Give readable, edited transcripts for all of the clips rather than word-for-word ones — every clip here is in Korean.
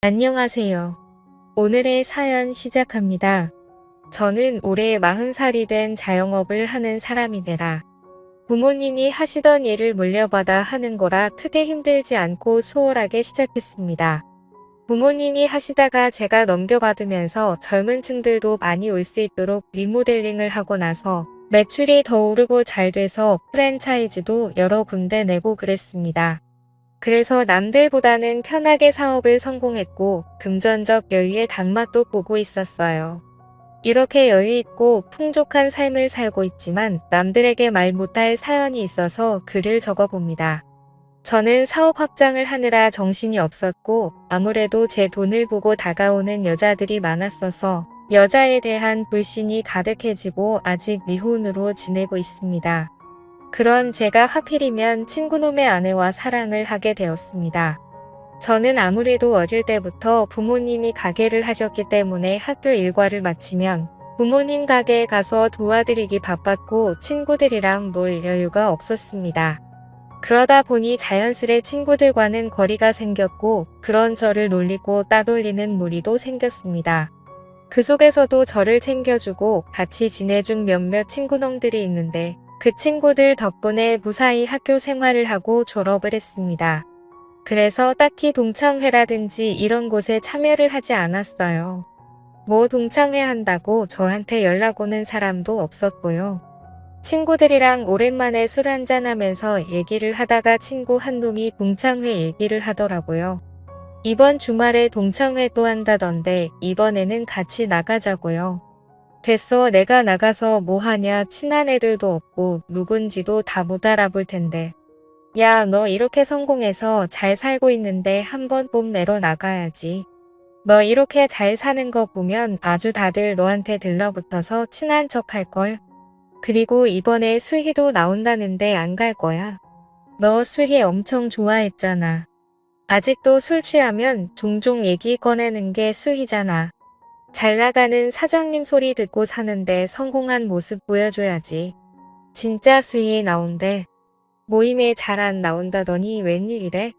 안녕하세요. 오늘의 사연 시작합니다. 저는 올해 40살이 된 자영업을 하는 사람입니다. 부모님이 하시던 일을 물려받아 하는 거라 크게 힘들지 않고 수월하게 시작했습니다. 부모님이 하시다가 제가 넘겨받으면서 젊은 층들도 많이 올 수 있도록 리모델링을 하고 나서 매출이 더 오르고 잘 돼서 프랜차이즈도 여러 군데 내고 그랬습니다. 그래서 남들보다는 편하게 사업을 성공했고 금전적 여유의 단맛도 보고 있었어요. 이렇게 여유있고 풍족한 삶을 살고 있지만 남들에게 말 못할 사연이 있어서 글을 적어봅니다. 저는 사업 확장을 하느라 정신이 없었고 아무래도 제 돈을 보고 다가오는 여자들이 많았어서 여자에 대한 불신이 가득해지고 아직 미혼으로 지내고 있습니다. 그런 제가 하필이면 친구놈의 아내와 사랑을 하게 되었습니다. 저는 아무래도 어릴 때부터 부모님이 가게를 하셨기 때문에 학교 일과를 마치면 부모님 가게에 가서 도와드리기 바빴고 친구들이랑 놀 여유가 없었습니다. 그러다 보니 자연스레 친구들과는 거리가 생겼고 그런 저를 놀리고 따돌리는 무리도 생겼습니다. 그 속에서도 저를 챙겨주고 같이 지내준 몇몇 친구놈들이 있는데 그 친구들 덕분에 무사히 학교 생활을 하고 졸업을 했습니다. 그래서 딱히 동창회라든지 이런 곳에 참여를 하지 않았어요. 뭐 동창회 한다고 저한테 연락 오는 사람도 없었고요. 친구들이랑 오랜만에 술 한잔하면서 얘기를 하다가 친구 한 놈이 동창회 얘기를 하더라고요. 이번 주말에 동창회 또 한다던데 이번에는 같이 나가자고요. 됐어, 내가 나가서 뭐 하냐, 친한 애들도 없고 누군지도 다 못 알아볼 텐데. 야, 너 이렇게 성공해서 잘 살고 있는데 한번 뽐내러 나가야지. 너 이렇게 잘 사는 거 보면 아주 다들 너한테 들러붙어서 친한 척 할걸. 그리고 이번에 수희도 나온다는데 안 갈 거야. 너 수희 엄청 좋아했잖아. 아직도 술 취하면 종종 얘기 꺼내는 게 수희잖아. 잘 나가는 사장님 소리 듣고 사는데 성공한 모습 보여줘야지. 진짜 수희 나온대. 모임에 잘 안 나온다더니 웬일이래?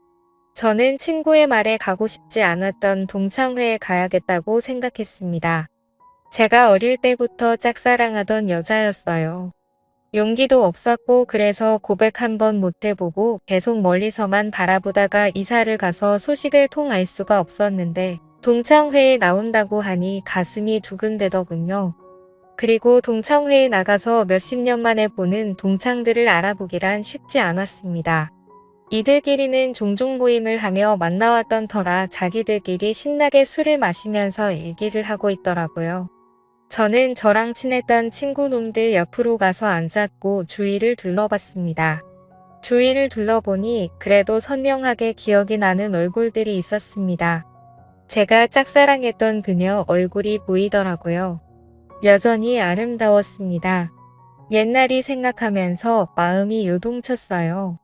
저는 친구의 말에 가고 싶지 않았던 동창회에 가야겠다고 생각했습니다. 제가 어릴 때부터 짝사랑하던 여자였어요. 용기도 없었고 그래서 고백 한번 못 해보고 계속 멀리서만 바라보다가 이사를 가서 소식을 통할 수가 없었는데 동창회에 나온다고 하니 가슴이 두근대더군요. 그리고 동창회에 나가서 몇십 년 만에 보는 동창들을 알아보기란 쉽지 않았습니다. 이들끼리는 종종 모임을 하며 만나왔던 터라 자기들끼리 신나게 술을 마시면서 얘기를 하고 있더라고요. 저는 저랑 친했던 친구놈들 옆으로 가서 앉았고 주위를 둘러봤습니다. 주위를 둘러보니 그래도 선명하게 기억이 나는 얼굴들이 있었습니다. 제가 짝사랑했던 그녀 얼굴이 보이더라고요. 여전히 아름다웠습니다. 옛날이 생각하면서 마음이 요동쳤어요.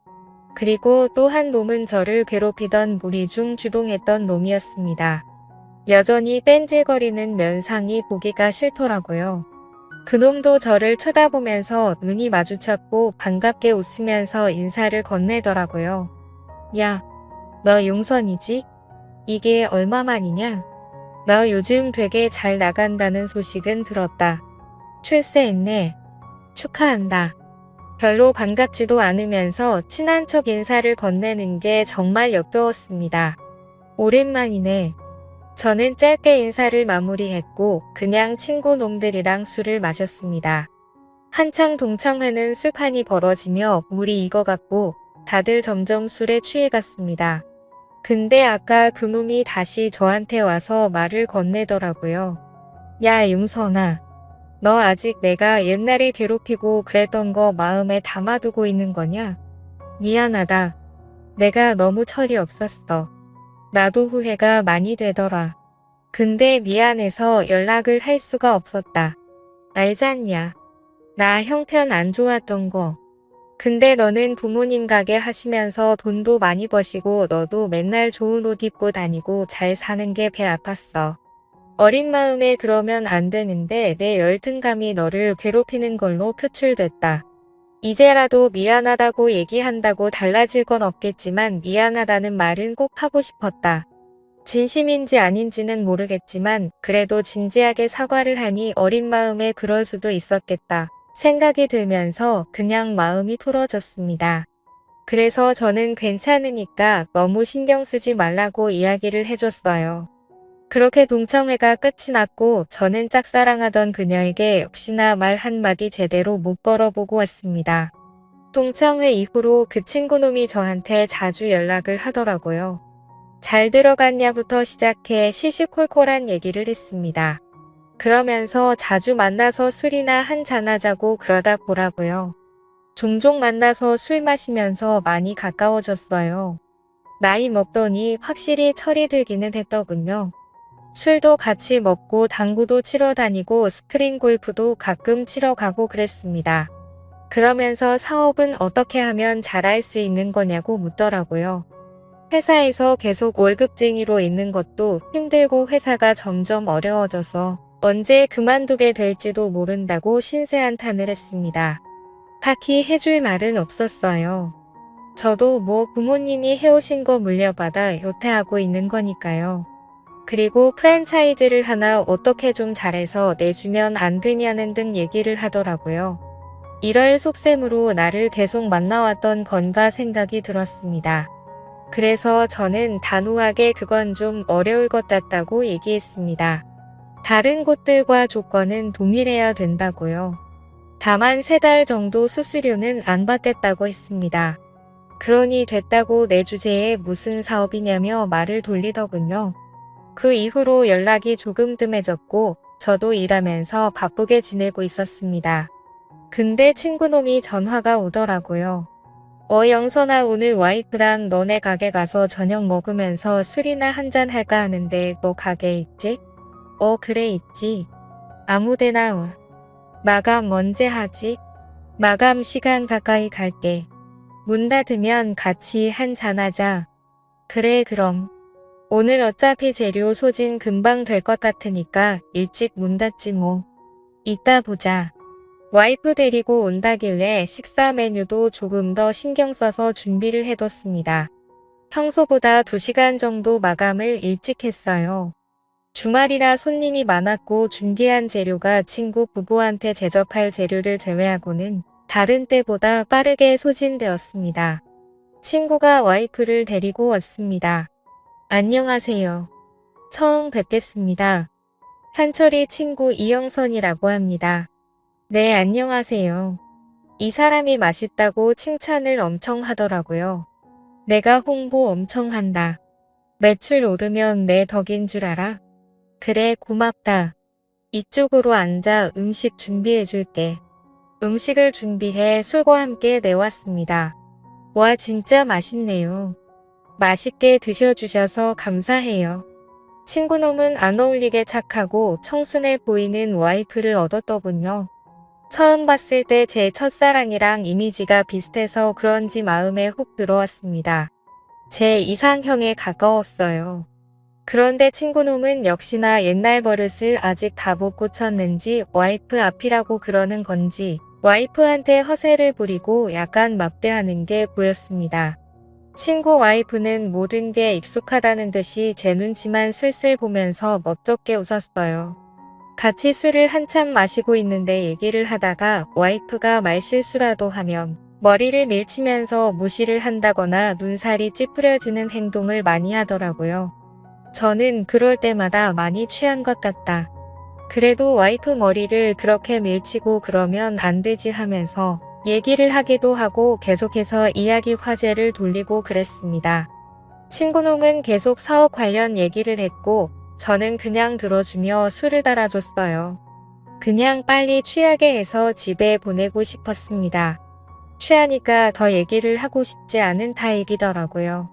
그리고 또 한 놈은 저를 괴롭히던 무리 중 주동했던 놈이었습니다. 여전히 뺀질거리는 면상이 보기가 싫더라고요. 그놈도 저를 쳐다보면서 눈이 마주쳤고 반갑게 웃으면서 인사를 건네더라고요. 야, 너 용선이지? 이게 얼마만이냐? 너 요즘 되게 잘 나간다는 소식은 들었다. 출세했네. 축하한다. 별로 반갑지도 않으면서 친한 척 인사를 건네는 게 정말 역겨웠습니다. 오랜만이네. 저는 짧게 인사를 마무리했고 그냥 친구 놈들이랑 술을 마셨습니다. 한창 동창회는 술판이 벌어지며 물이 익어갔고 다들 점점 술에 취해갔습니다. 근데 아까 그놈이 다시 저한테 와서 말을 건네더라고요. 야, 용선아. 너 아직 내가 옛날에 괴롭히고 그랬던 거 마음에 담아두고 있는 거냐? 미안하다. 내가 너무 철이 없었어. 나도 후회가 많이 되더라. 근데 미안해서 연락을 할 수가 없었다. 알잖냐. 나 형편 안 좋았던 거. 근데 너는 부모님 가게 하시면서 돈도 많이 버시고 너도 맨날 좋은 옷 입고 다니고 잘 사는 게 배 아팠어. 어린 마음에 그러면 안 되는데 내 열등감이 너를 괴롭히는 걸로 표출됐다. 이제라도 미안하다고 얘기한다고 달라질 건 없겠지만 미안하다는 말은 꼭 하고 싶었다. 진심인지 아닌지는 모르겠지만 그래도 진지하게 사과를 하니 어린 마음에 그럴 수도 있었겠다 생각이 들면서 그냥 마음이 풀어졌습니다. 그래서 저는 괜찮으니까 너무 신경 쓰지 말라고 이야기를 해줬어요. 그렇게 동창회가 끝이 났고 저는 짝사랑하던 그녀에게 역시나 말 한마디 제대로 못 걸어보고 왔습니다. 동창회 이후로 그 친구놈이 저한테 자주 연락을 하더라고요. 잘 들어갔냐부터 시작해 시시콜콜한 얘기를 했습니다. 그러면서 자주 만나서 술이나 한잔하자고 그러다 보라고요. 종종 만나서 술 마시면서 많이 가까워졌어요. 나이 먹더니 확실히 철이 들기는 했더군요. 술도 같이 먹고 당구도 치러 다니고 스크린 골프도 가끔 치러 가고 그랬습니다. 그러면서 사업은 어떻게 하면 잘할 수 있는 거냐고 묻더라고요. 회사에서 계속 월급쟁이로 있는 것도 힘들고 회사가 점점 어려워져서 언제 그만두게 될지도 모른다고 신세한탄을 했습니다. 딱히 해줄 말은 없었어요. 저도 뭐 부모님이 해오신 거 물려받아 요태하고 있는 거니까요. 그리고 프랜차이즈를 하나 어떻게 좀 잘해서 내주면 안 되냐는 등 얘기를 하더라고요. 이럴 속셈으로 나를 계속 만나왔던 건가 생각이 들었습니다. 그래서 저는 단호하게 그건 좀 어려울 것 같다고 얘기했습니다. 다른 곳들과 조건은 동일해야 된다고요. 다만 3달 정도 수수료는 안 받겠다고 했습니다. 그러니 됐다고 내 주제에 무슨 사업이냐며 말을 돌리더군요. 그 이후로 연락이 조금 뜸해졌고 저도 일하면서 바쁘게 지내고 있었습니다. 근데 친구놈이 전화가 오더라고요. 영선아, 오늘 와이프랑 너네 가게 가서 저녁 먹으면서 술이나 한잔 할까 하는데 너 가게 있지? 그래 있지. 아무데나 와. 마감 언제 하지? 마감 시간 가까이 갈게. 문 닫으면 같이 한잔하자. 그래 그럼. 오늘 어차피 재료 소진 금방 될 것 같으니까 일찍 문 닫지 뭐. 이따 보자. 와이프 데리고 온다길래 식사 메뉴도 조금 더 신경 써서 준비를 해뒀습니다. 평소보다 2시간 정도 마감을 일찍 했어요. 주말이라 손님이 많았고 준비한 재료가 친구 부부한테 제접할 재료를 제외하고는 다른 때보다 빠르게 소진되었습니다. 친구가 와이프를 데리고 왔습니다. 안녕하세요. 처음 뵙겠습니다. 한철이 친구 이영선이라고 합니다. 네, 안녕하세요. 이 사람이 맛있다고 칭찬을 엄청 하더라고요. 내가 홍보 엄청 한다. 매출 오르면 내 덕인 줄 알아? 그래, 고맙다. 이쪽으로 앉아 음식 준비해 줄게. 음식을 준비해 술과 함께 내왔습니다. 와, 진짜 맛있네요. 맛있게 드셔주셔서 감사해요. 친구놈은 안 어울리게 착하고 청순해 보이는 와이프를 얻었더군요. 처음 봤을 때 제 첫사랑이랑 이미지가 비슷해서 그런지 마음에 훅 들어왔습니다. 제 이상형에 가까웠어요. 그런데 친구놈은 역시나 옛날 버릇을 아직 다 못 고쳤는지 와이프 앞이라고 그러는 건지 와이프한테 허세를 부리고 약간 막대하는 게 보였습니다. 친구 와이프는 모든 게 익숙하다는 듯이 제 눈치만 슬슬 보면서 멋쩍게 웃었어요. 같이 술을 한참 마시고 있는데 얘기를 하다가 와이프가 말실수라도 하면 머리를 밀치면서 무시를 한다거나 눈살이 찌푸려지는 행동을 많이 하더라고요. 저는 그럴 때마다 많이 취한 것 같다. 그래도 와이프 머리를 그렇게 밀치고 그러면 안 되지 하면서 얘기를 하기도 하고 계속해서 이야기 화제를 돌리고 그랬습니다. 친구놈은 계속 사업 관련 얘기를 했고 저는 그냥 들어주며 술을 따라줬어요. 그냥 빨리 취하게 해서 집에 보내고 싶었습니다. 취하니까 더 얘기를 하고 싶지 않은 타입이더라고요.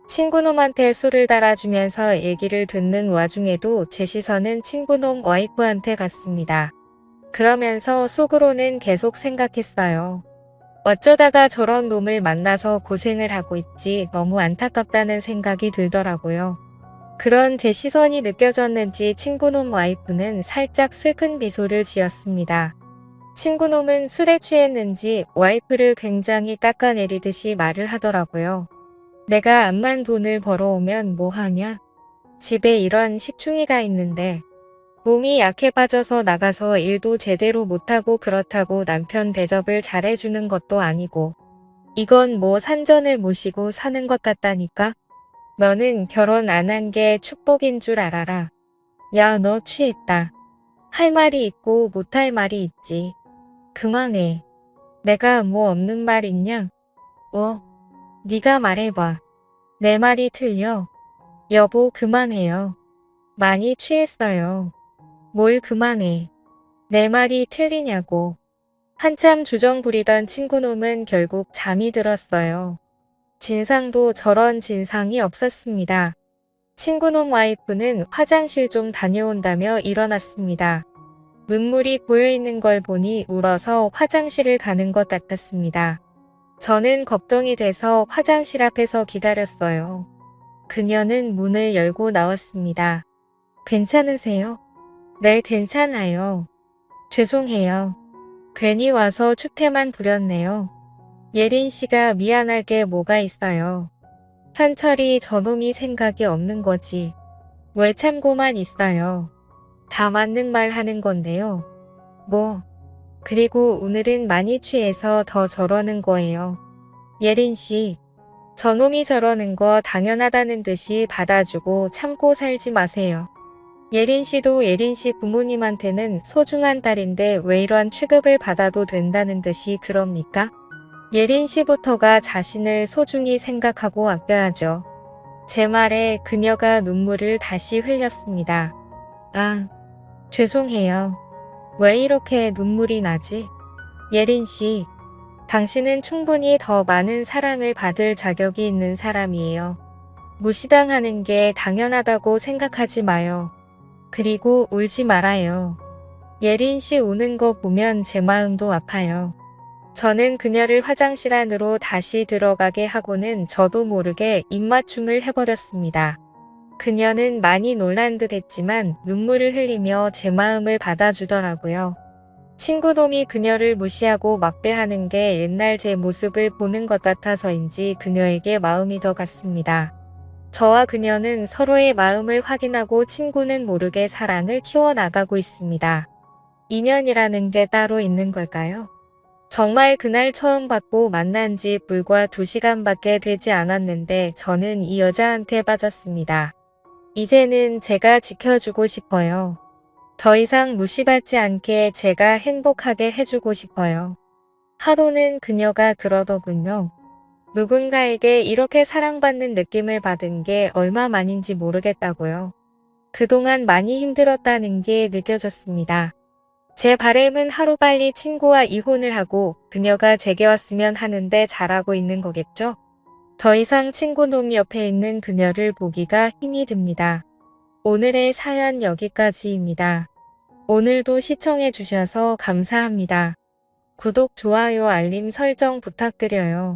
친구놈한테 술을 따라주면서 얘기를 듣는 와중에도 제 시선은 친구놈 와이프한테 갔습니다. 그러면서 속으로는 계속 생각했어요. 어쩌다가 저런 놈을 만나서 고생을 하고 있지 너무 안타깝다는 생각이 들더라고요. 그런 제 시선이 느껴졌는지 친구놈 와이프는 살짝 슬픈 미소를 지었습니다. 친구놈은 술에 취했는지 와이프를 굉장히 깎아내리듯이 말을 하더라고요. 내가 암만 돈을 벌어오면 뭐 하냐? 집에 이런 식충이가 있는데 몸이 약해 빠져서 나가서 일도 제대로 못하고 그렇다고 남편 대접을 잘해주는 것도 아니고 이건 뭐 산전을 모시고 사는 것 같다니까? 너는 결혼 안 한 게 축복인 줄 알아라. 야, 너 취했다. 할 말이 있고 못할 말이 있지. 그만해. 내가 뭐 없는 말 있냐? 네가 말해봐. 내 말이 틀려. 여보, 그만해요. 많이 취했어요. 뭘 그만해. 내 말이 틀리냐고. 한참 주정 부리던 친구놈은 결국 잠이 들었어요. 진상도 저런 진상이 없었습니다. 친구놈 와이프는 화장실 좀 다녀온다며 일어났습니다. 눈물이 고여있는 걸 보니 울어서 화장실을 가는 것 같았습니다. 저는 걱정이 돼서 화장실 앞에서 기다렸어요. 그녀는 문을 열고 나왔습니다. 괜찮으세요? 네, 괜찮아요. 죄송해요. 괜히 와서 축태만 부렸네요. 예린 씨가 미안할 게 뭐가 있어요. 현철이 저놈이 생각이 없는 거지. 왜 참고만 있어요. 다 맞는 말 하는 건데요. 그리고 오늘은 많이 취해서 더 저러는 거예요. 예린 씨, 저놈이 저러는 거 당연하다는 듯이 받아주고 참고 살지 마세요. 예린 씨도 예린 씨 부모님한테는 소중한 딸인데 왜 이런 취급을 받아도 된다는 듯이 그럽니까? 예린 씨부터가 자신을 소중히 생각하고 아껴야죠. 제 말에 그녀가 눈물을 다시 흘렸습니다. 아, 죄송해요. 왜 이렇게 눈물이 나지? 예린 씨, 당신은 충분히 더 많은 사랑을 받을 자격이 있는 사람이에요. 무시당하는 게 당연하다고 생각하지 마요. 그리고 울지 말아요. 예린 씨 우는 거 보면 제 마음도 아파요. 저는 그녀를 화장실 안으로 다시 들어가게 하고는 저도 모르게 입맞춤을 해버렸습니다. 그녀는 많이 놀란 듯 했지만 눈물을 흘리며 제 마음을 받아주더라고요. 친구놈이 그녀를 무시하고 막대하는 게 옛날 제 모습을 보는 것 같아서인지 그녀에게 마음이 더 갔습니다. 저와 그녀는 서로의 마음을 확인하고 친구는 모르게 사랑을 키워나가고 있습니다. 인연이라는 게 따로 있는 걸까요? 정말 그날 처음 받고 만난 지 불과 2시간밖에 되지 않았는데 저는 이 여자한테 빠졌습니다. 이제는 제가 지켜주고 싶어요. 더 이상 무시받지 않게 제가 행복하게 해주고 싶어요. 하루는 그녀가 그러더군요. 누군가에게 이렇게 사랑받는 느낌을 받은 게 얼마만인지 모르겠다고요. 그동안 많이 힘들었다는 게 느껴졌습니다. 제 바람은 하루빨리 친구와 이혼을 하고 그녀가 제게 왔으면 하는데 잘하고 있는 거겠죠? 더 이상 친구놈 옆에 있는 그녀를 보기가 힘이 듭니다. 오늘의 사연 여기까지입니다. 오늘도 시청해주셔서 감사합니다. 구독, 좋아요, 알림 설정 부탁드려요.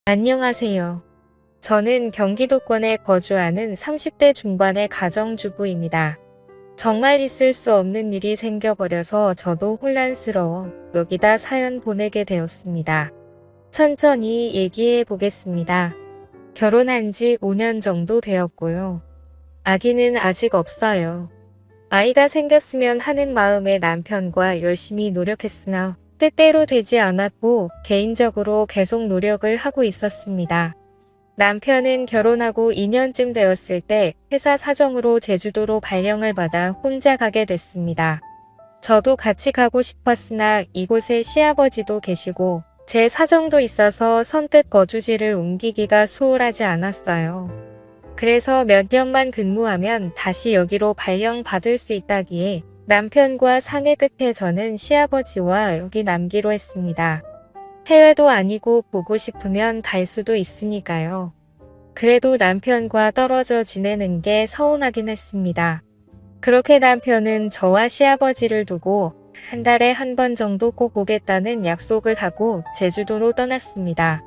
안녕하세요. 저는 경기도권에 거주하는 30대 중반의 가정주부입니다. 정말 있을 수 없는 일이 생겨버려서 저도 혼란스러워 여기다 사연 보내게 되었습니다. 천천히 얘기해 보겠습니다. 결혼한 지 5년 정도 되었고요. 아기는 아직 없어요. 아이가 생겼으면 하는 마음에 남편과 열심히 노력했으나 뜻대로 되지 않았고 개인적으로 계속 노력을 하고 있었습니다. 남편은 결혼하고 2년쯤 되었을 때 회사 사정으로 제주도로 발령을 받아 혼자 가게 됐습니다. 저도 같이 가고 싶었으나 이곳에 시아버지도 계시고 제 사정도 있어서 선뜻 거주지를 옮기기가 수월하지 않았어요. 그래서 몇 년만 근무하면 다시 여기로 발령 받을 수 있다기에 남편과 상의 끝에 저는 시아버지와 여기 남기로 했습니다. 해외도 아니고 보고 싶으면 갈 수도 있으니까요. 그래도 남편과 떨어져 지내는 게 서운하긴 했습니다. 그렇게 남편은 저와 시아버지를 두고 한 달에 한 번 정도 꼭 오겠다는 약속을 하고 제주도로 떠났습니다.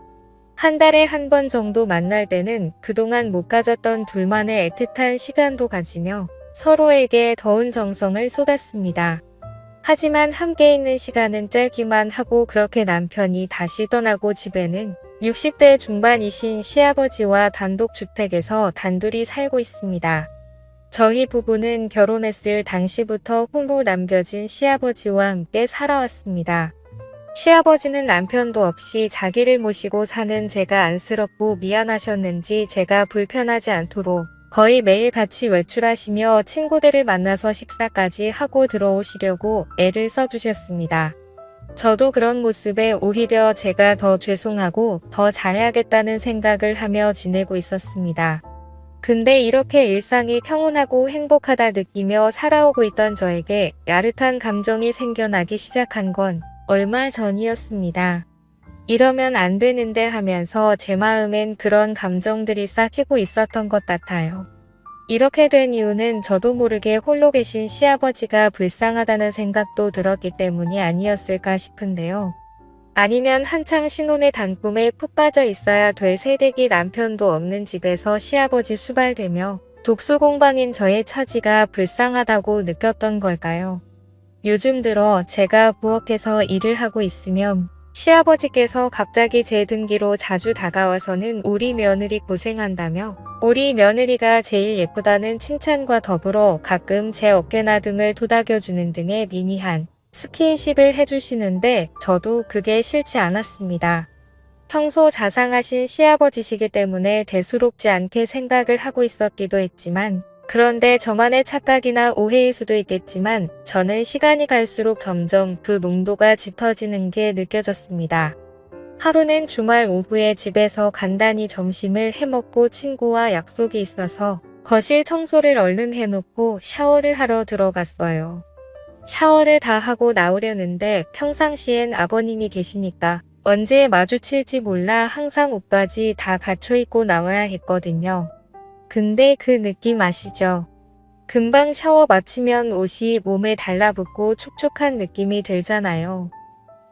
한 달에 한 번 정도 만날 때는 그동안 못 가졌던 둘만의 애틋한 시간도 가지며 서로에게 더운 정성을 쏟았습니다. 하지만 함께 있는 시간은 짧기만 하고 그렇게 남편이 다시 떠나고 집에는 60대 중반이신 시아버지와 단독주택에서 단둘이 살고 있습니다. 저희 부부는 결혼했을 당시부터 홀로 남겨진 시아버지와 함께 살아왔습니다. 시아버지는 남편도 없이 자기를 모시고 사는 제가 안쓰럽고 미안하셨는지 제가 불편하지 않도록 거의 매일 같이 외출하시며 친구들을 만나서 식사까지 하고 들어오시려고 애를 써주셨습니다. 저도 그런 모습에 오히려 제가 더 죄송하고 더 잘해야겠다는 생각을 하며 지내고 있었습니다. 근데 이렇게 일상이 평온하고 행복하다 느끼며 살아오고 있던 저에게 야릇한 감정이 생겨나기 시작한 건 얼마 전이었습니다. 이러면 안 되는데 하면서 제 마음엔 그런 감정들이 싹히고 있었던 것 같아요. 이렇게 된 이유는 저도 모르게 홀로 계신 시아버지가 불쌍하다는 생각도 들었기 때문이 아니었을까 싶은데요. 아니면 한창 신혼의 단꿈에 푹 빠져 있어야 될 새댁이 남편도 없는 집에서 시아버지 수발되며 독수공방인 저의 처지가 불쌍하다고 느꼈던 걸까요? 요즘 들어 제가 부엌에서 일을 하고 있으면 시아버지께서 갑자기 제 등기로 자주 다가와서는 우리 며느리 고생한다며 우리 며느리가 제일 예쁘다는 칭찬과 더불어 가끔 제 어깨나 등을 토닥여주는 등의 미니한 스킨십을 해주시는데 저도 그게 싫지 않았습니다. 평소 자상하신 시아버지시기 때문에 대수롭지 않게 생각을 하고 있었기도 했지만 그런데 저만의 착각이나 오해일 수도 있겠지만 저는 시간이 갈수록 점점 그 농도가 짙어지는 게 느껴졌습니다. 하루는 주말 오후에 집에서 간단히 점심을 해먹고 친구와 약속이 있어서 거실 청소를 얼른 해놓고 샤워를 하러 들어갔어요. 샤워를 다 하고 나오려는데 평상시엔 아버님이 계시니까 언제 마주칠지 몰라 항상 옷까지 다 갖춰 입고 나와야 했거든요. 근데 그 느낌 아시죠? 금방 샤워 마치면 옷이 몸에 달라붙고 촉촉한 느낌이 들잖아요.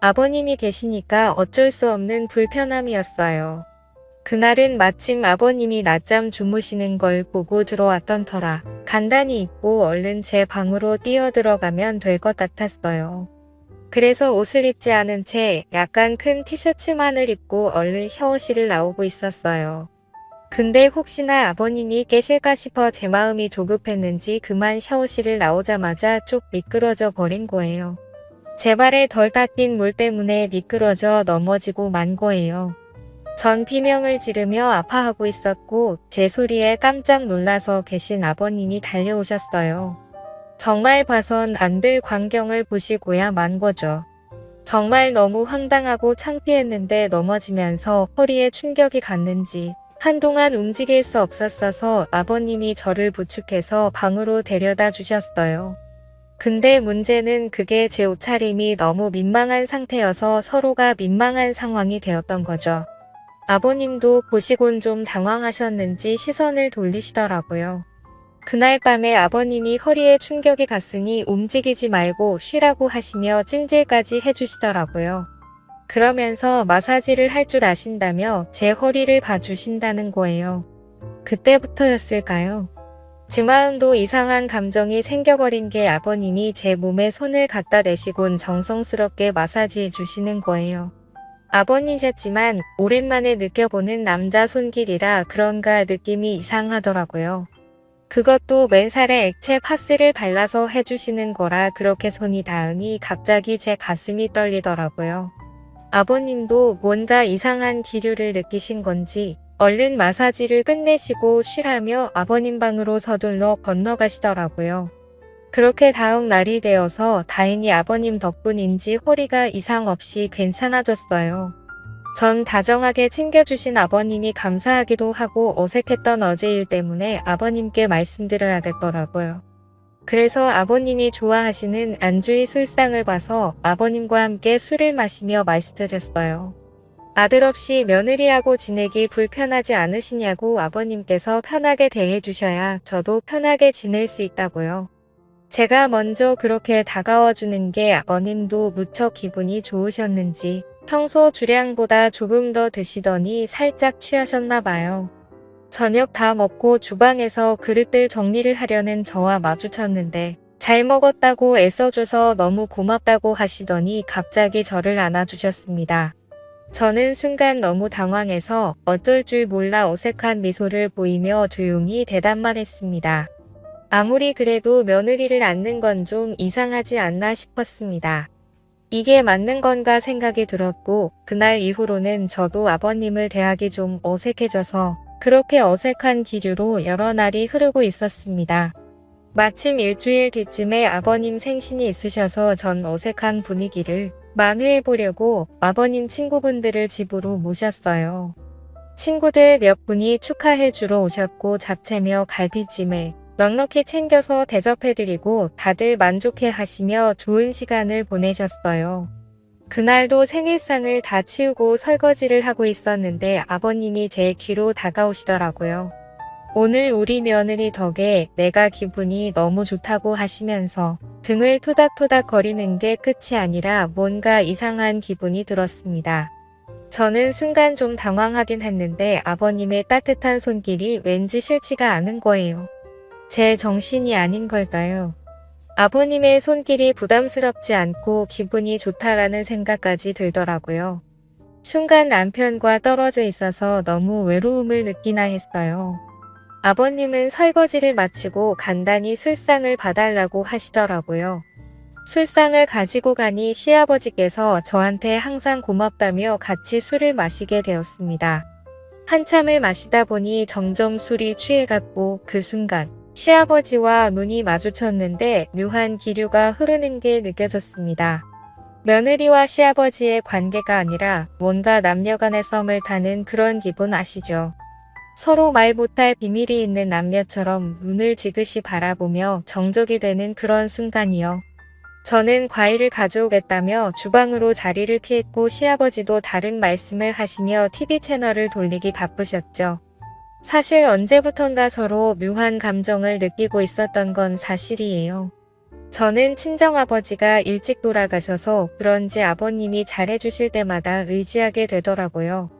아버님이 계시니까 어쩔 수 없는 불편함이었어요. 그날은 마침 아버님이 낮잠 주무시는 걸 보고 들어왔던 터라 간단히 입고 얼른 제 방으로 뛰어들어가면 될 것 같았어요. 그래서 옷을 입지 않은 채 약간 큰 티셔츠만을 입고 얼른 샤워실을 나오고 있었어요. 근데 혹시나 아버님이 깨실까 싶어 제 마음이 조급했는지 그만 샤워실을 나오자마자 쭉 미끄러져 버린 거예요. 제 발에 덜 닦인 물 때문에 미끄러져 넘어지고 만 거예요. 전 비명을 지르며 아파하고 있었고 제 소리에 깜짝 놀라서 계신 아버님이 달려오셨어요. 정말 봐선 안 될 광경을 보시고야 만 거죠. 정말 너무 황당하고 창피했는데 넘어지면서 허리에 충격이 갔는지 한동안 움직일 수 없었어서 아버님이 저를 부축해서 방으로 데려다 주셨어요. 근데 문제는 그게 제 옷차림이 너무 민망한 상태여서 서로가 민망한 상황이 되었던 거죠. 아버님도 보시곤 좀 당황하셨는지 시선을 돌리시더라고요. 그날 밤에 아버님이 허리에 충격이 갔으니 움직이지 말고 쉬라고 하시며 찜질까지 해주시더라고요. 그러면서 마사지를 할 줄 아신다며 제 허리를 봐주신다는 거예요. 그때부터였을까요? 제 마음도 이상한 감정이 생겨버린 게 아버님이 제 몸에 손을 갖다 대시곤 정성스럽게 마사지해 주시는 거예요. 아버님이셨지만 오랜만에 느껴보는 남자 손길이라 그런가 느낌이 이상하더라고요. 그것도 맨살에 액체 파스를 발라서 해주시는 거라 그렇게 손이 닿으니 갑자기 제 가슴이 떨리더라고요. 아버님도 뭔가 이상한 기류를 느끼신 건지 얼른 마사지를 끝내시고 쉬라며 아버님 방으로 서둘러 건너가시더라고요. 그렇게 다음 날이 되어서 다행히 아버님 덕분인지 허리가 이상 없이 괜찮아졌어요. 전 다정하게 챙겨주신 아버님이 감사하기도 하고 어색했던 어제 일 때문에 아버님께 말씀드려야겠더라고요. 그래서 아버님이 좋아하시는 안주의 술상을 봐서 아버님과 함께 술을 마시며 말씀드렸어요. 아들 없이 며느리하고 지내기 불편하지 않으시냐고 아버님께서 편하게 대해주셔야 저도 편하게 지낼 수 있다고요. 제가 먼저 그렇게 다가와 주는 게 아버님도 무척 기분이 좋으셨는지 평소 주량보다 조금 더 드시더니 살짝 취하셨나 봐요. 저녁 다 먹고 주방에서 그릇들 정리를 하려는 저와 마주쳤는데 잘 먹었다고 애써줘서 너무 고맙다고 하시더니 갑자기 저를 안아주셨습니다. 저는 순간 너무 당황해서 어쩔 줄 몰라 어색한 미소를 보이며 조용히 대답만 했습니다. 아무리 그래도 며느리를 안는 건 좀 이상하지 않나 싶었습니다. 이게 맞는 건가 생각이 들었고 그날 이후로는 저도 아버님을 대하기 좀 어색해져서 그렇게 어색한 기류로 여러 날이 흐르고 있었습니다. 마침 일주일 뒤쯤에 아버님 생신이 있으셔서 전 어색한 분위기를 만회해보려고 아버님 친구분들을 집으로 모셨어요. 친구들 몇 분이 축하해주러 오셨고 잡채며 갈비찜에 넉넉히 챙겨서 대접해드리고 다들 만족해 하시며 좋은 시간을 보내셨어요. 그날도 생일상을 다 치우고 설거지를 하고 있었는데 아버님이 제 귀로 다가오시더라고요. 오늘 우리 며느리 덕에 내가 기분이 너무 좋다고 하시면서 등을 토닥토닥 거리는 게 끝이 아니라 뭔가 이상한 기분이 들었습니다. 저는 순간 좀 당황하긴 했는데 아버님의 따뜻한 손길이 왠지 싫지가 않은 거예요. 제 정신이 아닌 걸까요? 아버님의 손길이 부담스럽지 않고 기분이 좋다라는 생각까지 들더라고요. 순간 남편과 떨어져 있어서 너무 외로움을 느끼나 했어요. 아버님은 설거지를 마치고 간단히 술상을 봐달라고 하시더라고요. 술상을 가지고 가니 시아버지께서 저한테 항상 고맙다며 같이 술을 마시게 되었습니다. 한참을 마시다 보니 점점 술이 취해갔고 그 순간 시아버지와 눈이 마주쳤는데 묘한 기류가 흐르는 게 느껴졌습니다. 며느리와 시아버지의 관계가 아니라 뭔가 남녀간의 썸을 타는 그런 기분 아시죠? 서로 말 못할 비밀이 있는 남녀처럼 눈을 지그시 바라보며 정적이 되는 그런 순간이요. 저는 과일을 가져오겠다며 주방으로 자리를 피했고 시아버지도 다른 말씀을 하시며 TV 채널을 돌리기 바쁘셨죠. 사실 언제부턴가 서로 묘한 감정을 느끼고 있었던 건 사실이에요. 저는 친정아버지가 일찍 돌아가셔서 그런지 아버님이 잘해주실 때마다 의지하게 되더라고요.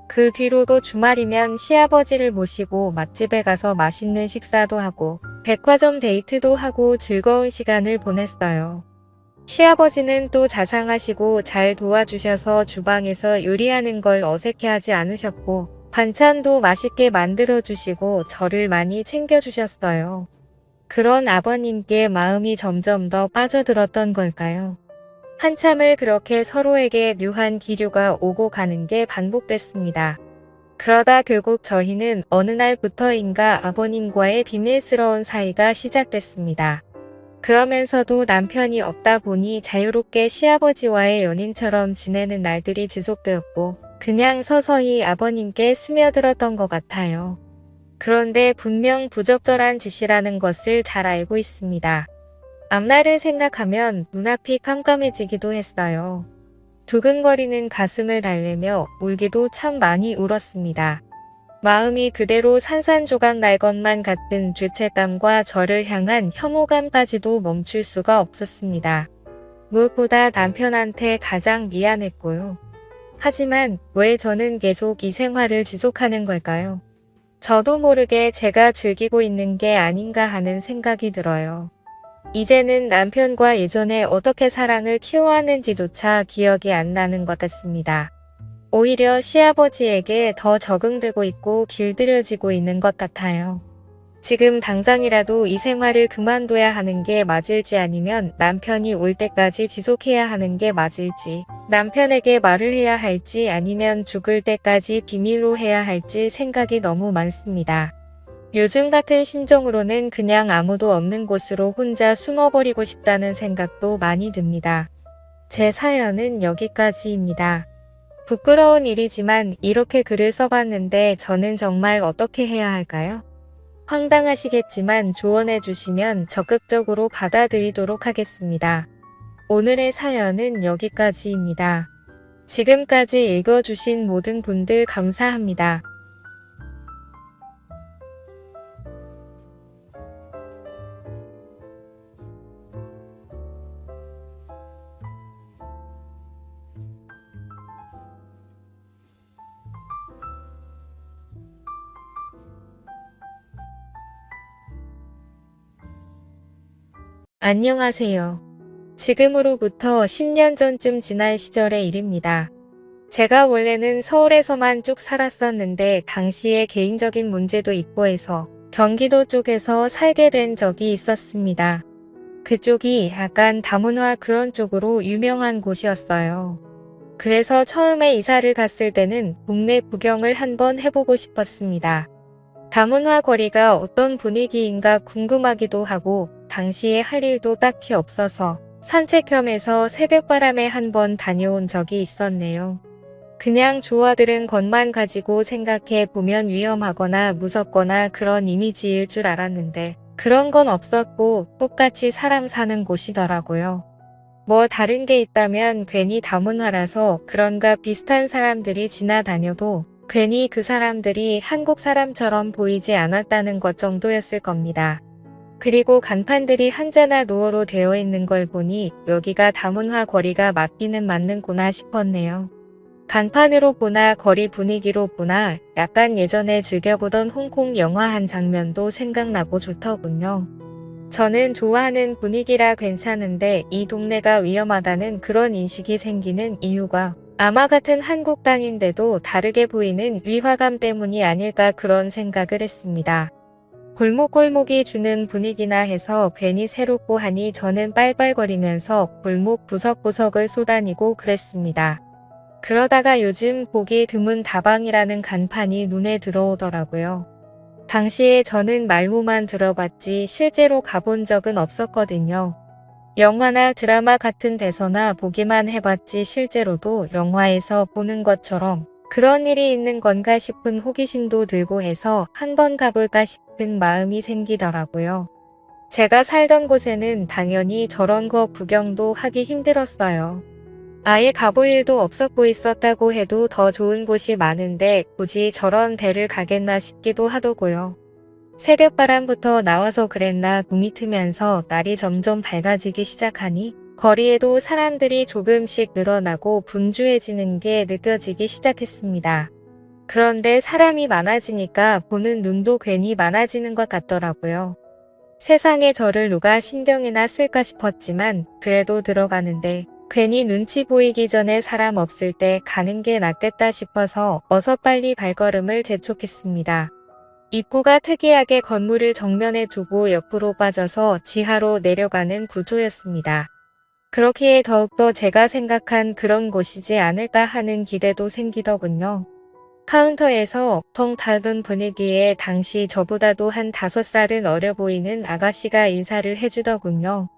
그 뒤로도 주말이면 시아버지를 모시고 맛집에 가서 맛있는 식사도 하고 백화점 데이트도 하고 즐거운 시간을 보냈어요. 시아버지는 또 자상하시고 잘 도와주셔서 주방에서 요리하는 걸 어색해하지 않으셨고 반찬도 맛있게 만들어주시고 저를 많이 챙겨주셨어요. 그런 아버님께 마음이 점점 더 빠져들었던 걸까요? 한참을 그렇게 서로에게 묘한 기류가 오고 가는 게 반복됐습니다. 그러다 결국 저희는 어느 날부터인가 아버님과의 비밀스러운 사이가 시작됐습니다. 그러면서도 남편이 없다 보니 자유롭게 시아버지와의 연인처럼 지내는 날들이 지속되었고 그냥 서서히 아버님께 스며들었던 것 같아요. 그런데 분명 부적절한 짓이라는 것을 잘 알고 있습니다. 앞날을 생각하면 눈앞이 깜깜해지기도 했어요. 두근거리는 가슴을 달래며 울기도 참 많이 울었습니다. 마음이 그대로 산산조각 날 것만 같은 죄책감과 저를 향한 혐오감까지도 멈출 수가 없었습니다. 무엇보다 남편한테 가장 미안했고요. 하지만 왜 저는 계속 이 생활을 지속하는 걸까요? 저도 모르게 제가 즐기고 있는 게 아닌가 하는 생각이 들어요. 이제는 남편과 예전에 어떻게 사랑을 키워왔는지조차 기억이 안 나는 것 같습니다. 오히려 시아버지에게 더 적응되고 있고 길들여지고 있는 것 같아요. 지금 당장이라도 이 생활을 그만둬야 하는 게 맞을지 아니면 남편이 올 때까지 지속해야 하는 게 맞을지, 남편에게 말을 해야 할지 아니면 죽을 때까지 비밀로 해야 할지 생각이 너무 많습니다. 요즘 같은 심정으로는 그냥 아무도 없는 곳으로 혼자 숨어버리고 싶다는 생각도 많이 듭니다. 제 사연은 여기까지입니다. 부끄러운 일이지만 이렇게 글을 써봤는데 저는 정말 어떻게 해야 할까요? 황당하시겠지만 조언해 주시면 적극적으로 받아들이도록 하겠습니다. 오늘의 사연은 여기까지입니다. 지금까지 읽어주신 모든 분들 감사합니다. 안녕하세요. 지금으로부터 10년 전쯤 지난 시절의 일입니다. 제가 원래는 서울에서만 쭉 살았었는데 당시에 개인적인 문제도 있고 해서 경기도 쪽에서 살게 된 적이 있었습니다. 그쪽이 약간 다문화 그런 쪽으로 유명한 곳이었어요. 그래서 처음에 이사를 갔을 때는 동네 구경을 한번 해보고 싶었습니다. 다문화 거리가 어떤 분위기인가 궁금하기도 하고 당시에 할 일도 딱히 없어서 산책겸해서 새벽바람에 한번 다녀온 적이 있었네요. 그냥 좋아들은 것만 가지고 생각해 보면 위험하거나 무섭거나 그런 이미지일 줄 알았는데 그런 건 없었고 똑같이 사람 사는 곳이더라고요. 뭐 다른 게 있다면 괜히 다문화라서 그런가 비슷한 사람들이 지나다녀도 괜히 그 사람들이 한국 사람처럼 보이지 않았다는 것 정도였을 겁니다. 그리고 간판들이 한자나 노어로 되어 있는 걸 보니 여기가 다문화 거리가 맞기는 맞는구나 싶었네요. 간판으로 보나 거리 분위기로 보나 약간 예전에 즐겨보던 홍콩 영화 한 장면도 생각나고 좋더군요. 저는 좋아하는 분위기라 괜찮은데 이 동네가 위험하다는 그런 인식이 생기는 이유가 아마 같은 한국 땅인데도 다르게 보이는 위화감 때문이 아닐까 그런 생각을 했습니다. 골목골목이 주는 분위기나 해서 괜히 새롭고 하니 저는 빨빨거리면서 골목 구석구석을 쏘다니고 그랬습니다. 그러다가 요즘 보기 드문 다방이라는 간판이 눈에 들어오더라고요. 당시에 저는 말로만 들어봤지 실제로 가본 적은 없었거든요. 영화나 드라마 같은 데서나 보기만 해봤지 실제로도 영화에서 보는 것처럼 그런 일이 있는 건가 싶은 호기심도 들고 해서 한번 가볼까 싶은 마음이 생기더라고요. 제가 살던 곳에는 당연히 저런 거 구경도 하기 힘들었어요. 아예 가볼 일도 없었고 있었다고 해도 더 좋은 곳이 많은데 굳이 저런 데를 가겠나 싶기도 하더고요. 새벽바람부터 나와서 그랬나 구미 트면서 날이 점점 밝아지기 시작하니 거리에도 사람들이 조금씩 늘어나고 분주해지는 게 느껴지기 시작했습니다. 그런데 사람이 많아지니까 보는 눈도 괜히 많아지는 것 같더라고요. 세상에 저를 누가 신경이나 쓸까 싶었지만 그래도 들어가는데 괜히 눈치 보이기 전에 사람 없을 때 가는 게 낫겠다 싶어서 어서 빨리 발걸음을 재촉했습니다. 입구가 특이하게 건물을 정면에 두고 옆으로 빠져서 지하로 내려가는 구조였습니다. 그렇기에 더욱더 제가 생각한 그런 곳이지 않을까 하는 기대도 생기더군요. 카운터에서 텅 닫은 분위기에 당시 저보다도 한 5살은 어려 보이는 아가씨가 인사를 해주더군요.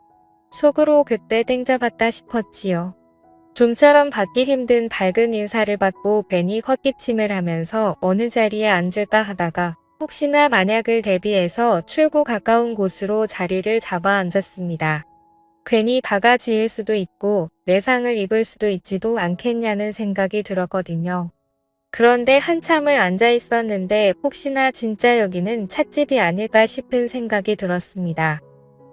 속으로 그때 땡 잡았다 싶었지요. 좀처럼 받기 힘든 밝은 인사를 받고 괜히 헛기침을 하면서 어느 자리에 앉을까 하다가 혹시나 만약을 대비해서 출구 가까운 곳으로 자리를 잡아 앉았습니다. 괜히 바가지일 수도 있고 내 상을 입을 수도 있지도 않겠냐는 생각이 들었거든요. 그런데 한참을 앉아 있었는데 혹시나 진짜 여기는 찻집이 아닐까 싶은 생각이 들었습니다.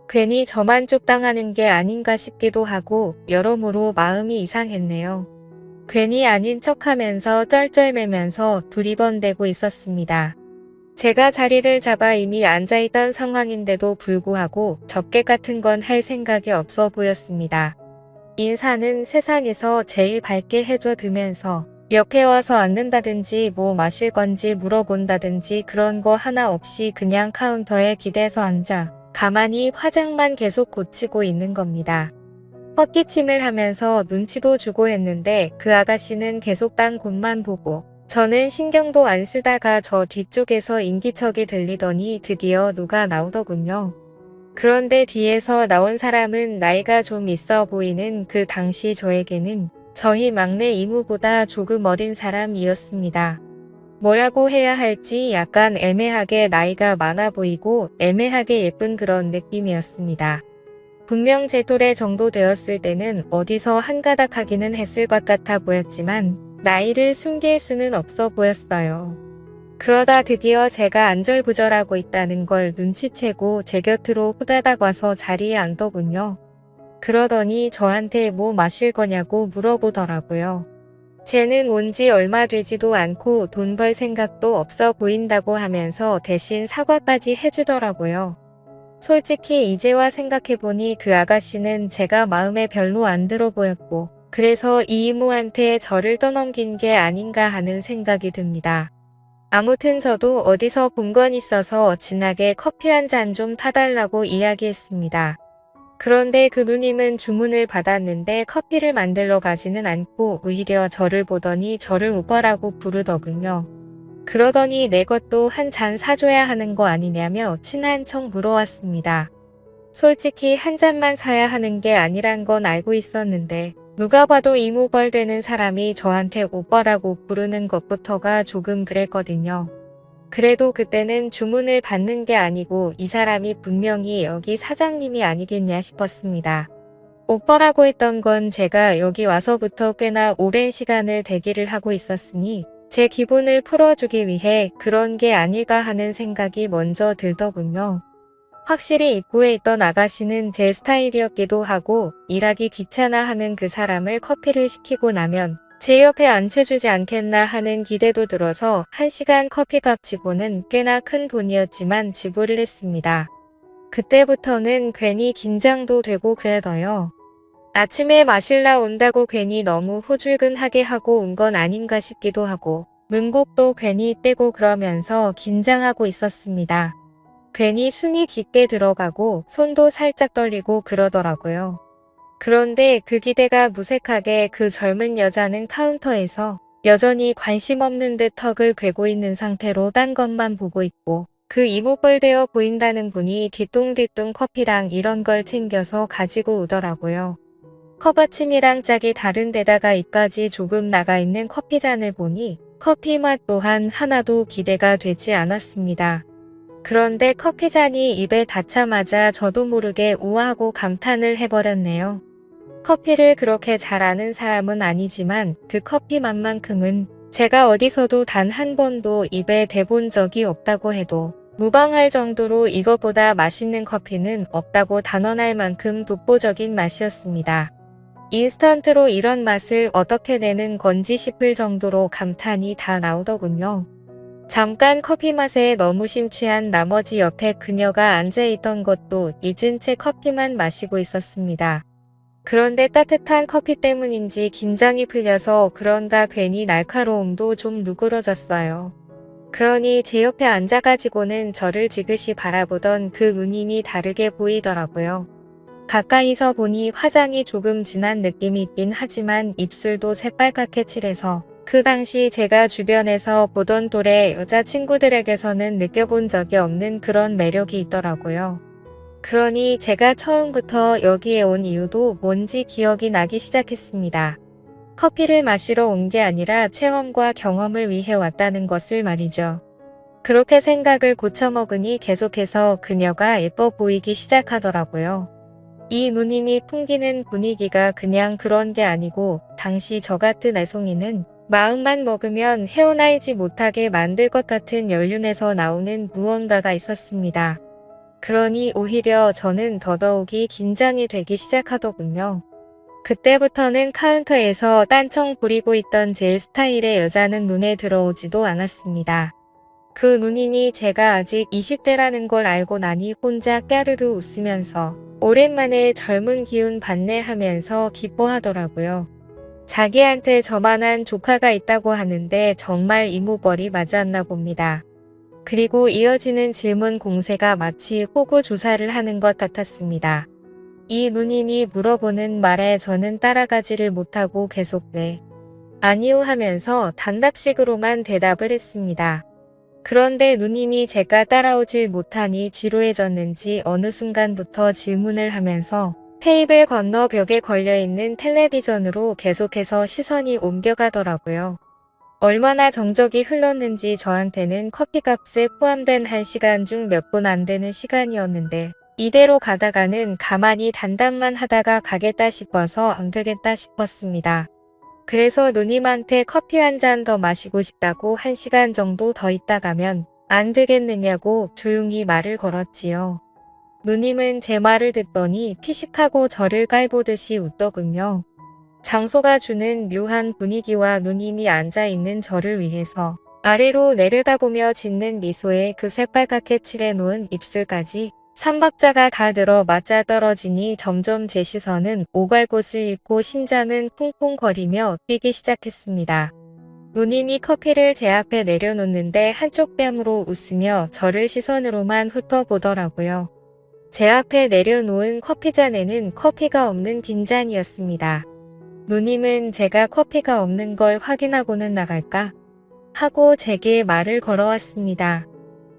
괜히 저만 쪽당하는 게 아닌가 싶기도 하고 여러모로 마음이 이상했네요. 괜히 아닌 척하면서 쩔쩔매면서 두리번대고 있었습니다. 제가 자리를 잡아 이미 앉아있던 상황인데도 불구하고 접객 같은 건 할 생각이 없어 보였습니다. 인사는 세상에서 제일 밝게 해줘두면서 옆에 와서 앉는다든지 뭐 마실 건지 물어본다든지 그런 거 하나 없이 그냥 카운터에 기대서 앉아 가만히 화장만 계속 고치고 있는 겁니다. 헛기침을 하면서 눈치도 주고 했는데 그 아가씨는 계속 딴 곳만 보고 저는 신경도 안 쓰다가 저 뒤쪽에서 인기척이 들리더니 드디어 누가 나오더군요. 그런데 뒤에서 나온 사람은 나이가 좀 있어 보이는 그 당시 저에게는 저희 막내 이모보다 조금 어린 사람이었습니다. 뭐라고 해야 할지 약간 애매하게 나이가 많아 보이고 애매하게 예쁜 그런 느낌이었습니다. 분명 제 또래 정도 되었을 때는 어디서 한가닥 하기는 했을 것 같아 보였지만 나이를 숨길 수는 없어 보였어요. 그러다 드디어 제가 안절부절하고 있다는 걸 눈치채고 제 곁으로 후다닥 와서 자리에 앉더군요. 그러더니 저한테 뭐 마실 거냐고 물어보더라고요. 쟤는 온 지 얼마 되지도 않고 돈 벌 생각도 없어 보인다고 하면서 대신 사과까지 해주더라고요. 솔직히 이제와 생각해보니 그 아가씨는 제가 마음에 별로 안 들어 보였고 그래서 이 이모한테 저를 떠넘긴 게 아닌가 하는 생각이 듭니다. 아무튼 저도 어디서 본 건 있어서 진하게 커피 한 잔 좀 타달라고 이야기했습니다. 그런데 그 누님은 주문을 받았는데 커피를 만들러 가지는 않고 오히려 저를 보더니 저를 오빠라고 부르더군요. 그러더니 내 것도 한 잔 사줘야 하는 거 아니냐며 친한 척 물어왔습니다. 솔직히 한 잔만 사야 하는 게 아니란 건 알고 있었는데 누가 봐도 이모벌 되는 사람이 저한테 오빠라고 부르는 것부터가 조금 그랬거든요. 그래도 그때는 주문을 받는 게 아니고 이 사람이 분명히 여기 사장님이 아니겠냐 싶었습니다. 오빠라고 했던 건 제가 여기 와서부터 꽤나 오랜 시간을 대기를 하고 있었으니 제 기분을 풀어주기 위해 그런 게 아닐까 하는 생각이 먼저 들더군요. 확실히 입구에 있던 아가씨는 제 스타일이었기도 하고 일하기 귀찮아하는 그 사람을 커피를 시키고 나면 제 옆에 앉혀주지 않겠나 하는 기대도 들어서 1시간 커피값 치고는 꽤나 큰 돈이었지만 지불을 했습니다. 그때부터는 괜히 긴장도 되고 그래서요. 아침에 마실라 온다고 괜히 너무 후줄근하게 하고 온 건 아닌가 싶기도 하고 문곡도 괜히 떼고 그러면서 긴장하고 있었습니다. 괜히 숨이 깊게 들어가고 손도 살짝 떨리고 그러더라고요. 그런데 그 기대가 무색하게 그 젊은 여자는 카운터에서 여전히 관심 없는 듯 턱을 괴고 있는 상태로 딴 것만 보고 있고 그 이모뻘 되어 보인다는 분이 뒤뚱뒤뚱 커피랑 이런 걸 챙겨서 가지고 오더라고요. 컵받침이랑 짝이 다른 데다가 입까지 조금 나가 있는 커피잔을 보니 커피 맛 또한 하나도 기대가 되지 않았습니다. 그런데 커피잔이 입에 닿자마자 저도 모르게 우아하고 감탄을 해버렸네요. 커피를 그렇게 잘 아는 사람은 아니지만 그 커피 맛만큼은 제가 어디서도 단 한 번도 입에 대본 적이 없다고 해도 무방할 정도로 이것보다 맛있는 커피는 없다고 단언할 만큼 독보적인 맛이었습니다. 인스턴트로 이런 맛을 어떻게 내는 건지 싶을 정도로 감탄이 다 나오더군요. 잠깐 커피 맛에 너무 심취한 나머지 옆에 그녀가 앉아있던 것도 잊은 채 커피만 마시고 있었습니다. 그런데 따뜻한 커피 때문인지 긴장이 풀려서 그런가 괜히 날카로움도 좀 누그러졌어요. 그러니 제 옆에 앉아가지고는 저를 지그시 바라보던 그 누님이 다르게 보이더라고요. 가까이서 보니 화장이 조금 진한 느낌이 있긴 하지만 입술도 새빨갛게 칠해서 그 당시 제가 주변에서 보던 또래 여자친구들에게서는 느껴본 적이 없는 그런 매력이 있더라고요. 그러니 제가 처음부터 여기에 온 이유도 뭔지 기억이 나기 시작했습니다. 커피를 마시러 온 게 아니라 체험과 경험을 위해 왔다는 것을 말이죠. 그렇게 생각을 고쳐먹으니 계속해서 그녀가 예뻐 보이기 시작하더라고요. 이 누님이 풍기는 분위기가 그냥 그런 게 아니고 당시 저 같은 애송이는 마음만 먹으면 헤어나이지 못하게 만들 것 같은 연륜에서 나오는 무언가가 있었습니다. 그러니 오히려 저는 더더욱이 긴장이 되기 시작하더군요. 그때부터는 카운터에서 딴청 부리고 있던 제 스타일의 여자는 눈에 들어오지도 않았습니다. 그 누님이 제가 아직 20대라는 걸 알고 나니 혼자 까르르 웃으면서 오랜만에 젊은 기운 받네 하면서 기뻐하더라고요. 자기한테 저만한 조카가 있다고 하는데 정말 이모벌이 맞았나 봅니다. 그리고 이어지는 질문 공세가 마치 호구 조사를 하는 것 같았습니다. 이 누님이 물어보는 말에 저는 따라가지를 못하고 계속 네, 아니요 하면서 단답식으로만 대답을 했습니다. 그런데 누님이 제가 따라오질 못하니 지루해졌는지 어느 순간부터 질문을 하면서 테이블 건너 벽에 걸려있는 텔레비전으로 계속해서 시선이 옮겨가더라고요. 얼마나 정적이 흘렀는지 저한테는 커피값에 포함된 1시간 중 몇 분 안 되는 시간이었는데 이대로 가다가는 가만히 단답만 하다가 가겠다 싶어서 안 되겠다 싶었습니다. 그래서 누님한테 커피 한 잔 더 마시고 싶다고 1시간 정도 더 있다 가면 안 되겠느냐고 조용히 말을 걸었지요. 누님은 제 말을 듣더니 피식하고 저를 깔보듯이 웃더군요. 장소가 주는 묘한 분위기와 누님이 앉아있는 저를 위해서 아래로 내려다보며 짓는 미소에 그 새빨갛게 칠해놓은 입술까지 삼박자가 다 들어 맞아 떨어지니 점점 제 시선은 오갈 곳을 잃고 심장은 쿵쿵거리며 뛰기 시작했습니다. 누님이 커피를 제 앞에 내려놓는데 한쪽 뺨으로 웃으며 저를 시선으로만 훑어보더라고요. 제 앞에 내려놓은 커피잔에는 커피가 없는 빈잔이었습니다. 누님은 제가 커피가 없는 걸 확인하고는 나갈까 하고 제게 말을 걸어왔습니다.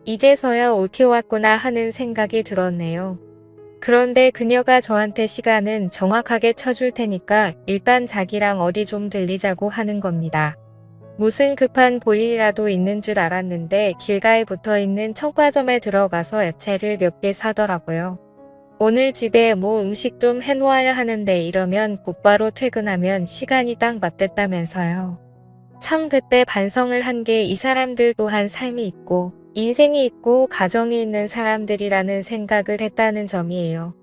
이제서야 옳게 왔구나 하는 생각이 들었네요. 그런데 그녀가 저한테 시간은 정확하게 쳐줄 테니까 일단 자기랑 어디 좀 들리자고 하는 겁니다. 무슨 급한 볼일이라도 있는 줄 알았는데 길가에 붙어있는 청과점에 들어가서 야채를 몇 개 사더라고요. 오늘 집에 뭐 음식 좀 해놓아야 하는데 이러면 곧바로 퇴근하면 시간이 딱 맞댔다면서요. 참 그때 반성을 한 게 이 사람들 또한 삶이 있고 인생이 있고 가정이 있는 사람들이라는 생각을 했다는 점이에요.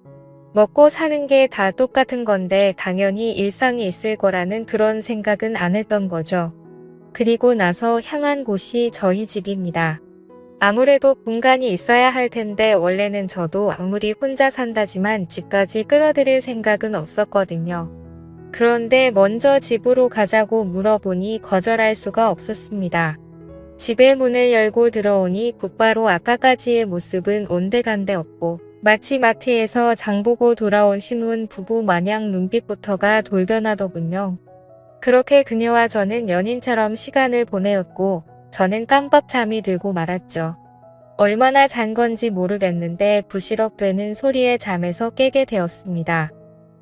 먹고 사는 게 다 똑같은 건데 당연히 일상이 있을 거라는 그런 생각은 안 했던 거죠. 그리고 나서 향한 곳이 저희 집입니다. 아무래도 공간이 있어야 할 텐데 원래는 저도 아무리 혼자 산다지만 집까지 끌어들일 생각은 없었거든요. 그런데 먼저 집으로 가자고 물어보니 거절할 수가 없었습니다. 집의 문을 열고 들어오니 곧바로 아까까지의 모습은 온데간데 없고 마치 마트에서 장보고 돌아온 신혼 부부 마냥 눈빛부터가 돌변하더군요. 그렇게 그녀와 저는 연인처럼 시간을 보내었고 저는 깜빡 잠이 들고 말았죠. 얼마나 잔 건지 모르겠는데 부시럭되는 소리에 잠에서 깨게 되었습니다.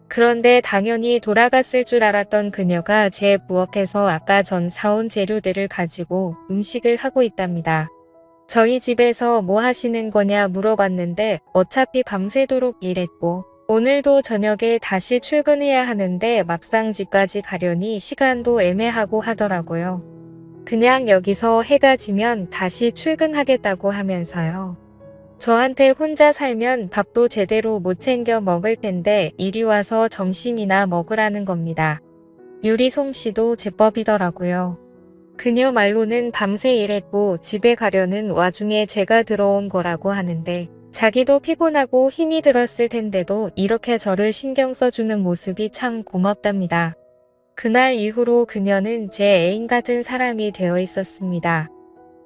그런데 당연히 돌아갔을 줄 알았던 그녀가 제 부엌에서 아까 전 사온 재료들을 가지고 음식을 하고 있답니다. 저희 집에서 뭐 하시는 거냐 물어봤는데 어차피 밤새도록 일했고 오늘도 저녁에 다시 출근해야 하는데 막상 집까지 가려니 시간도 애매하고 하더라고요. 그냥 여기서 해가 지면 다시 출근하겠다고 하면서요. 저한테 혼자 살면 밥도 제대로 못 챙겨 먹을 텐데 이리 와서 점심이나 먹으라는 겁니다. 요리 솜씨도 제법이더라고요. 그녀 말로는 밤새 일했고 집에 가려는 와중에 제가 들어온 거라고 하는데 자기도 피곤하고 힘이 들었을 텐데도 이렇게 저를 신경 써주는 모습이 참 고맙답니다. 그날 이후로 그녀는 제 애인 같은 사람이 되어 있었습니다.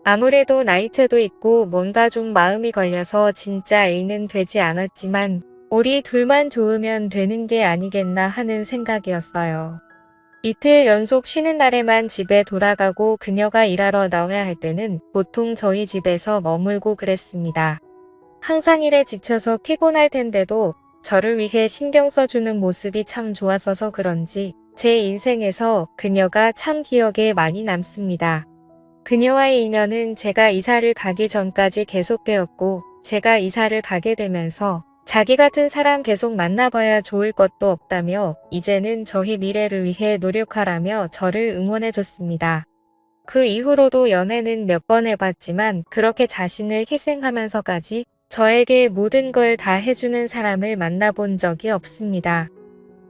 아무래도 나이차도 있고 뭔가 좀 마음이 걸려서 진짜 애인은 되지 않았지만 우리 둘만 좋으면 되는 게 아니겠나 하는 생각이었어요. 이틀 연속 쉬는 날에만 집에 돌아가고 그녀가 일하러 나와야 할 때는 보통 저희 집에서 머물고 그랬습니다. 항상 일에 지쳐서 피곤할 텐데도 저를 위해 신경 써주는 모습이 참 좋았어서 그런지 제 인생에서 그녀가 참 기억에 많이 남습니다. 그녀와의 인연은 제가 이사를 가기 전까지 계속되었고 제가 이사를 가게 되면서 자기 같은 사람 계속 만나봐야 좋을 것도 없다며 이제는 저희 미래를 위해 노력하라며 저를 응원해줬습니다. 그 이후로도 연애는 몇 번 해봤지만 그렇게 자신을 희생하면서까지 저에게 모든 걸 다 해주는 사람을 만나본 적이 없습니다.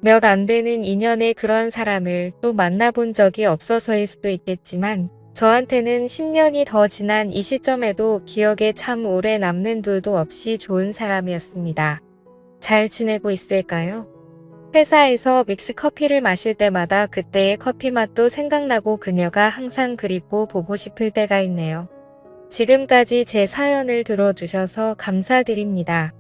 몇 안 되는 인연의 그런 사람을 또 만나본 적이 없어서일 수도 있겠지만 저한테는 10년이 더 지난 이 시점에도 기억에 참 오래 남는 둘도 없이 좋은 사람이었습니다. 잘 지내고 있을까요? 회사에서 믹스커피를 마실 때마다 그때의 커피 맛도 생각나고 그녀가 항상 그립고 보고 싶을 때가 있네요. 지금까지 제 사연을 들어주셔서 감사드립니다.